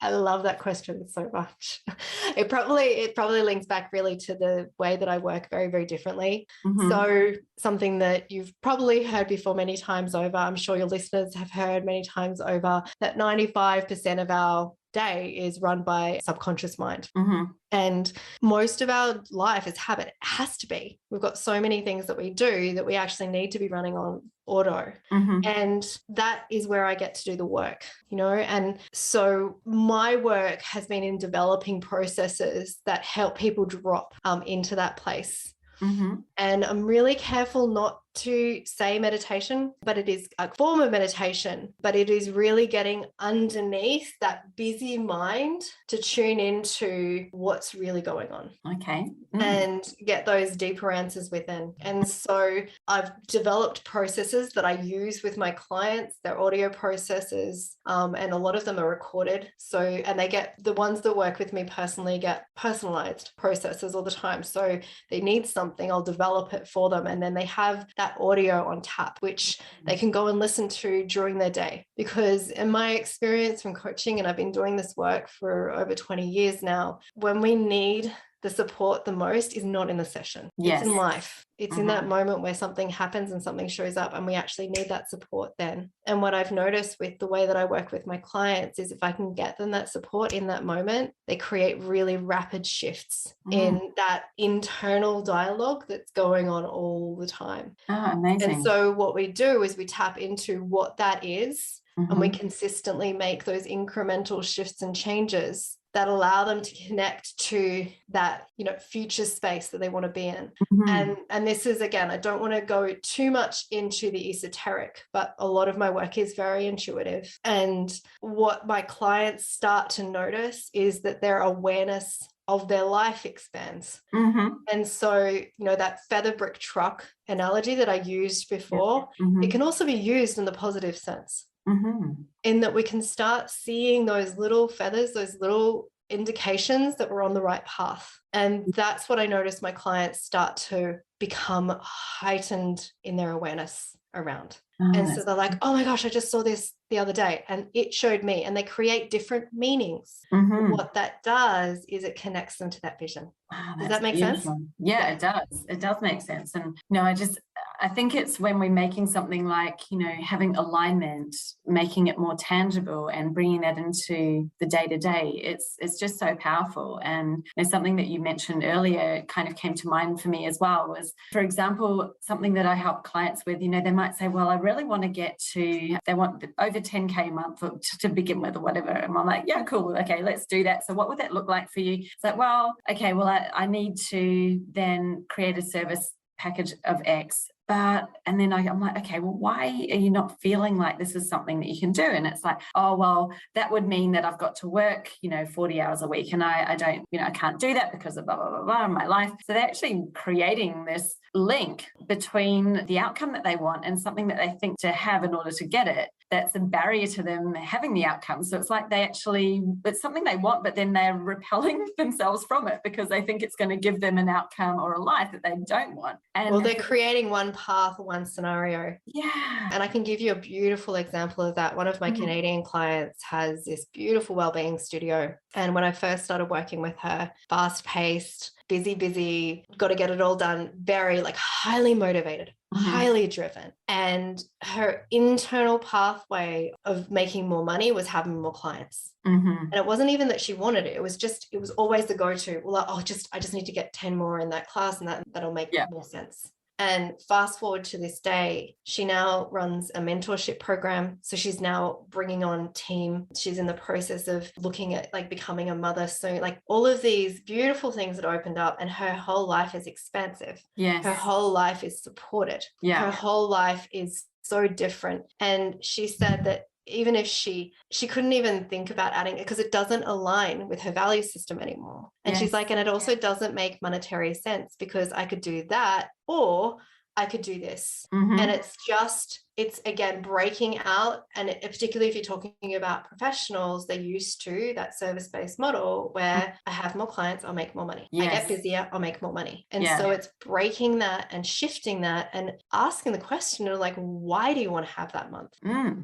S3: love that question so much. It probably links back really to the way that I work very, very differently. So something that you've probably heard before many times over, I'm sure your listeners have heard many times over, that 95% of our day is run by subconscious mind. And most of our life is habit. It has to be. We've got so many things that we do that we actually need to be running on auto. And that is where I get to do the work, and so my work has been in developing processes that help people drop into that place. And I'm really careful not to say meditation, but it is a form of meditation, but it is really getting underneath that busy mind to tune into what's really going on.
S2: Okay.
S3: And get those deeper answers within. And so I've developed processes that I use with my clients. They're audio processes, and a lot of them are recorded. So, and they get, the ones that work with me personally get personalized processes all the time. So they need something, I'll develop it for them. And then they have that audio on tap, which they can go and listen to during their day. Because in my experience from coaching, and I've been doing this work for over 20 years now, when we need the support the most is not in the session. It's in life. It's in that moment where something happens and something shows up and we actually need that support then. And what I've noticed with the way that I work with my clients is if I can get them that support in that moment, they create really rapid shifts in that internal dialogue that's going on all the time.
S2: Oh, amazing.
S3: And so what we do is we tap into what that is, and we consistently make those incremental shifts and changes that allow them to connect to that, future space that they want to be in. And this is, again, I don't want to go too much into the esoteric, but a lot of my work is very intuitive. And what my clients start to notice is that their awareness of their life expands. And so, that feather brick truck analogy that I used before, it can also be used in the positive sense. In that we can start seeing those little feathers, those little indications that we're on the right path. And that's what I notice my clients start to become heightened in their awareness. around.
S2: Oh,
S3: And so they're like, oh my gosh, I just saw this the other day and it showed me, and they create different meanings. What that does is it connects them to that vision.
S2: Wow,
S3: does that make
S2: beautiful.
S3: sense?
S2: Yeah, it does. It does make sense. And I think it's when we're making something like, having alignment, making it more tangible and bringing that into the day to day, it's just so powerful. And something that you mentioned earlier kind of came to mind for me as well was, for example, something that I help clients with, they might say, well, I really want to get to, they want over 10K a month to begin with or whatever. And I'm like, yeah, cool. Okay, let's do that. So what would that look like for you? It's like, well, okay, well, I need to then create a service package of X. And then I'm like, okay, well, why are you not feeling like this is something that you can do? And it's like, oh, well, that would mean that I've got to work, 40 hours a week. And I don't, I can't do that because of blah, blah, blah, blah in my life. So they're actually creating this link between the outcome that they want and something that they think to have in order to get it. That's a barrier to them having the outcome. So it's like it's something they want, but then they're repelling themselves from it because they think it's going to give them an outcome or a life that they don't want. And
S3: well, they're creating one path, one scenario.
S2: Yeah.
S3: And I can give you a beautiful example of that. One of my Canadian clients has this beautiful wellbeing studio. And when I first started working with her, fast-paced, busy, got to get it all done, very highly motivated, highly driven. And her internal pathway of making more money was having more clients. And it wasn't even that she wanted it. It was always the go-to. Well, I just need to get 10 more in that class and that'll make more sense. And fast forward to this day, she now runs a mentorship program. So she's now bringing on team. She's in the process of looking at becoming a mother soon, all of these beautiful things that opened up, and her whole life is expansive.
S2: Yes.
S3: Her whole life is supported.
S2: Yeah.
S3: Her whole life is so different. And she said that even if she couldn't even think about adding it because it doesn't align with her value system anymore. And she's like, and it also doesn't make monetary sense because I could do that or I could do this. And it's again, breaking out. And particularly if you're talking about professionals, they're used to that service-based model where I have more clients, I'll make more money. I get busier, I'll make more money. And so it's breaking that and shifting that and asking the question of why do you want to have that month?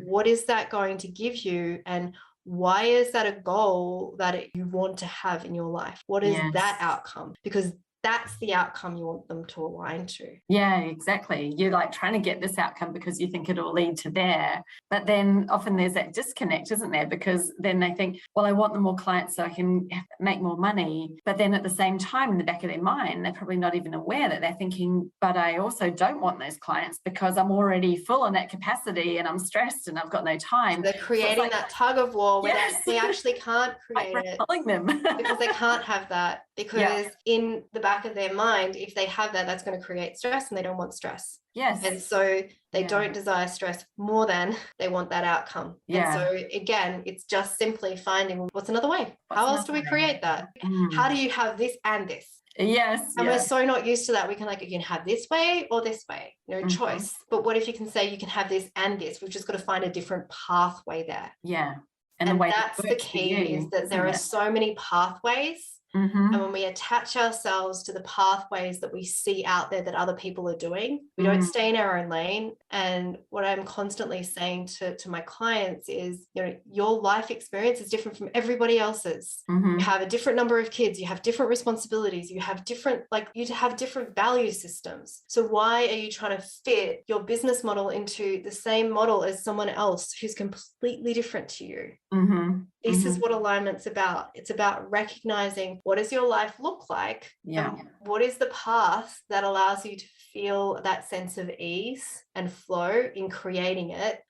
S3: What is that going to give you? And why is that a goal that you want to have in your life? What is that outcome? Because that's the outcome you want them to align to.
S2: Yeah, exactly. You're trying to get this outcome because you think it'll lead to there. But then often there's that disconnect, isn't there? Because then they think, well, I want them more clients so I can make more money. But then at the same time, in the back of their mind, they're probably not even aware that they're thinking, but I also don't want those clients because I'm already full on that capacity and I'm stressed and I've got no time.
S3: So they're creating that tug of war where they actually can't create it
S2: them.
S3: because they can't have that. Because in the back of their mind, if they have that, that's going to create stress and they don't want stress.
S2: Yes.
S3: And so they don't desire stress more than they want that outcome. And so again, it's just simply finding what's another way. How else do we create that? How do you have this and this?
S2: Yes.
S3: And we're so not used to that. We can you can have this way or this way, no choice. But what if you can say you can have this and this? We've just got to find a different pathway there.
S2: Yeah.
S3: And the way that's the key is that there are so many pathways. And when we attach ourselves to the pathways that we see out there that other people are doing, we don't stay in our own lane. And what I'm constantly saying to my clients is, your life experience is different from everybody else's. You have a different number of kids, you have different responsibilities, you have different value systems. So why are you trying to fit your business model into the same model as someone else who's completely different to you? This is what alignment's about. It's about recognizing what does your life look like? What is the path that allows you to feel that sense of ease and flow in creating it,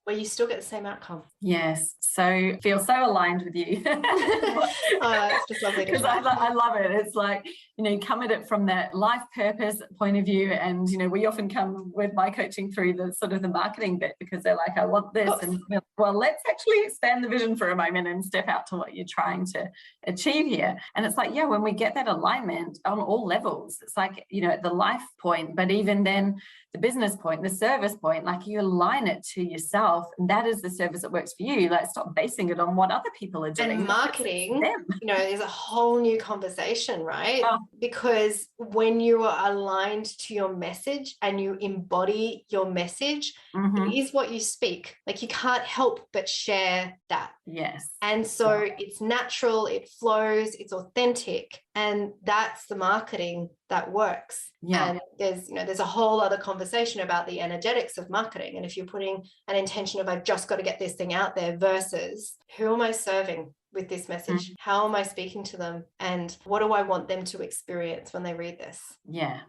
S3: where you still get the same outcome.
S2: Yes. So feel so aligned with you.
S3: It's just lovely
S2: because I love it. It's come at it from that life purpose point of view. And, we often come with my coaching through the sort of the marketing bit because they're like, I want this. And well, let's actually expand the vision for a moment and step out to what you're trying to achieve here. And it's when we get that alignment on all levels, it's at the life point, but even then the business point, the service point, like you align it to yourself, and that is the service that works for you. Like stop basing it on what other people are doing.
S3: And marketing, is a whole new conversation, right?
S2: Oh.
S3: Because when you are aligned to your message and you embody your message, it is what you speak. Like you can't help but share that.
S2: Yes.
S3: And so it's natural, it flows, it's authentic, and that's the marketing that works. And there's a whole other conversation about the energetics of marketing. And if you're putting an intention of I've just got to get this thing out there versus who am I serving with this message? How am I speaking to them? And what do I want them to experience when they read this?
S2: Yeah,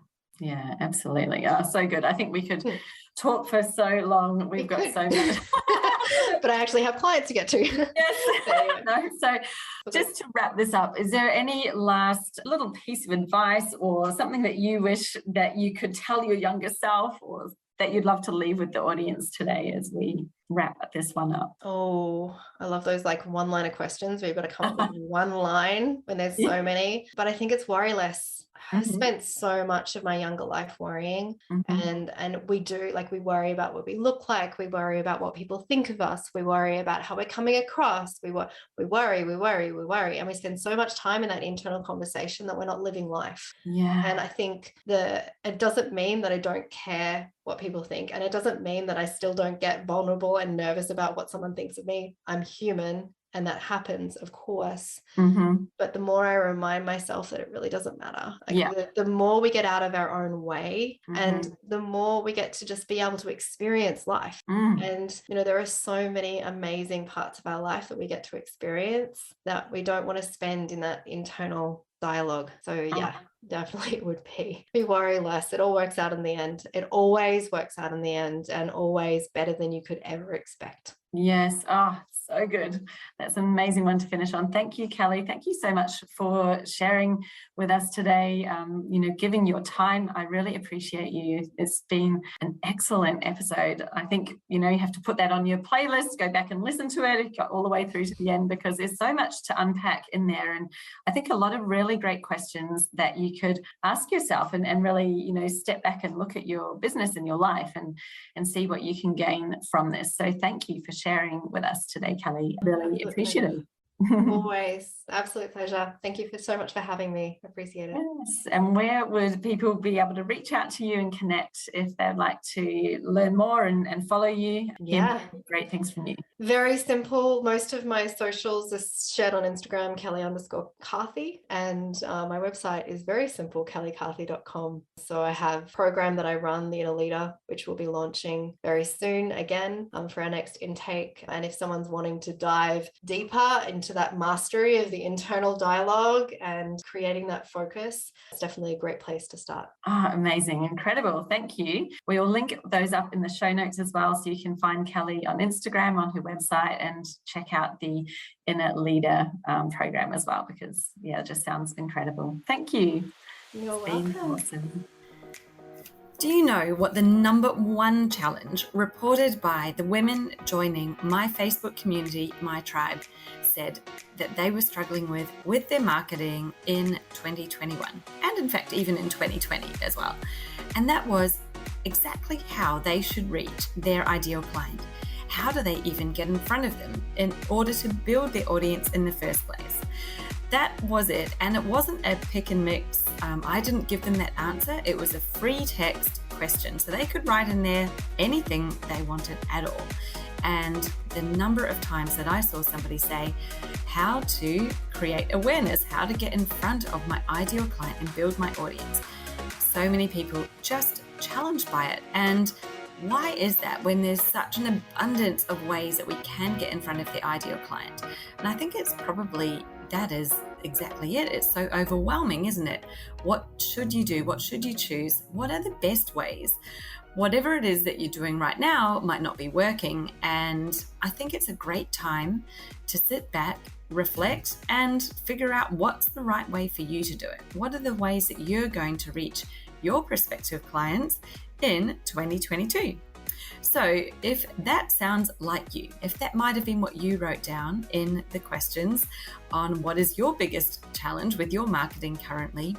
S2: absolutely. Oh, so good. I think we could talk for so long. We've got so much.
S3: But I actually have clients to get to.
S2: Yes. So just to wrap this up, is there any last little piece of advice or something that you wish that you could tell your younger self, or that you'd love to leave with the audience today as we wrap this one up?
S3: Oh, I love those like one-liner questions where you've got to come up with one line when there's so many. But I think it's worry less. I spent so much of my younger life worrying, and we worry about what we look like, we worry about what people think of us, we worry about how we're coming across, we worry, and we spend so much time in that internal conversation that we're not living life. And I think it doesn't mean that I don't care what people think, and it doesn't mean that I still don't get vulnerable and nervous about what someone thinks of me. I'm human. And that happens, of course. But the more I remind myself that it really doesn't matter, the more we get out of our own way, and the more we get to just be able to experience life. And, there are so many amazing parts of our life that we get to experience that we don't want to spend in that internal dialogue. So definitely it would be worry less. It all works out in the end. It always works out in the end, and always better than you could ever expect.
S2: Yes. Oh, so good. That's an amazing one to finish on. Thank you, Kelly. Thank you so much for sharing with us today, giving your time. I really appreciate you. It's been an excellent episode. I think, you have to put that on your playlist, go back and listen to it, got all the way through to the end, because there's so much to unpack in there. And I think a lot of really great questions that you could ask yourself and really, step back and look at your business and your life and see what you can gain from this. So thank you for sharing with us today, Kelly. Really appreciate it.
S3: Always. Absolute pleasure. Thank you so much for having me. Appreciate it.
S2: Yes. And where would people be able to reach out to you and connect if they'd like to learn more and follow you? Great things from you.
S3: Very simple. Most of my socials are shared on Instagram, Kelly_Carthy. And my website is very simple, kellycarthy.com. So I have a program that I run, the Inner Leader, which will be launching very soon again for our next intake. And if someone's wanting to dive deeper into that mastery of the internal dialogue and creating that focus, it's definitely a great place to start.
S2: Amazing. Incredible. Thank you. We will link those up in the show notes as well, so you can find Kelly on Instagram, on her website, and check out the Inner Leader program as well, because it just sounds incredible. Thank you.
S3: You're welcome.
S2: Awesome.
S1: Do you know what the number one challenge reported by the women joining my Facebook community, My Tribe, said that they were struggling with their marketing in 2021, and in fact even in 2020 as well? And that was exactly how they should reach their ideal client. How do they even get in front of them in order to build their audience in the first place? That was it. And it wasn't a pick and mix. I didn't give them that answer. It was a free text question. So they could write in there anything they wanted at all. And the number of times that I saw somebody say, how to create awareness, how to get in front of my ideal client and build my audience. So many people just challenged by it. And why is that when there's such an abundance of ways that we can get in front of the ideal client? And I think it's probably that is exactly it. It's so overwhelming, isn't it? What should you do? What should you choose? What are the best ways? Whatever it is that you're doing right now might not be working. And I think it's a great time to sit back, reflect, and figure out what's the right way for you to do it. What are the ways that you're going to reach your prospective clients in 2022? So if that sounds like you, if that might have been what you wrote down in the questions on what is your biggest challenge with your marketing currently,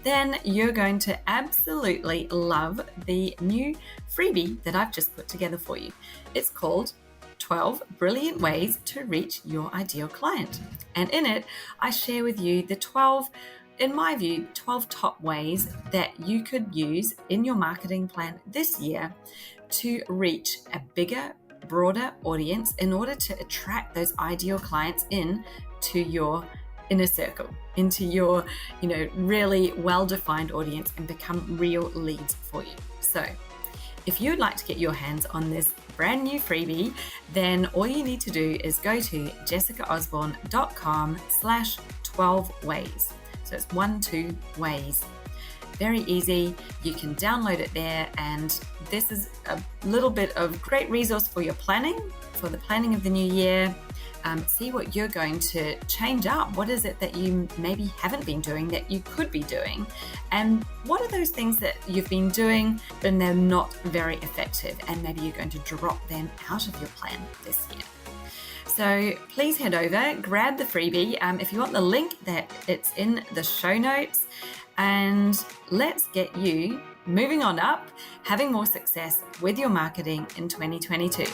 S1: then you're going to absolutely love the new freebie that I've just put together for you. It's called 12 Brilliant Ways to Reach Your Ideal Client. And in it, I share with you the 12, in my view, 12 top ways that you could use in your marketing plan this year to reach a bigger, broader audience in order to attract those ideal clients in to your inner circle, into your, really well-defined audience and become real leads for you. So if you'd like to get your hands on this brand new freebie, then all you need to do is go to jessicaosborne.com/12 ways. So it's 12 ways. Very easy. You can download it there, and this is a little bit of great resource for your planning, for the planning of the new year. See what you're going to change up. What is it that you maybe haven't been doing that you could be doing? And what are those things that you've been doing and they're not very effective, and maybe you're going to drop them out of your plan this year? So please head over, grab the freebie. If you want the link, that it's in the show notes, and let's get you moving on up, having more success with your marketing in 2022.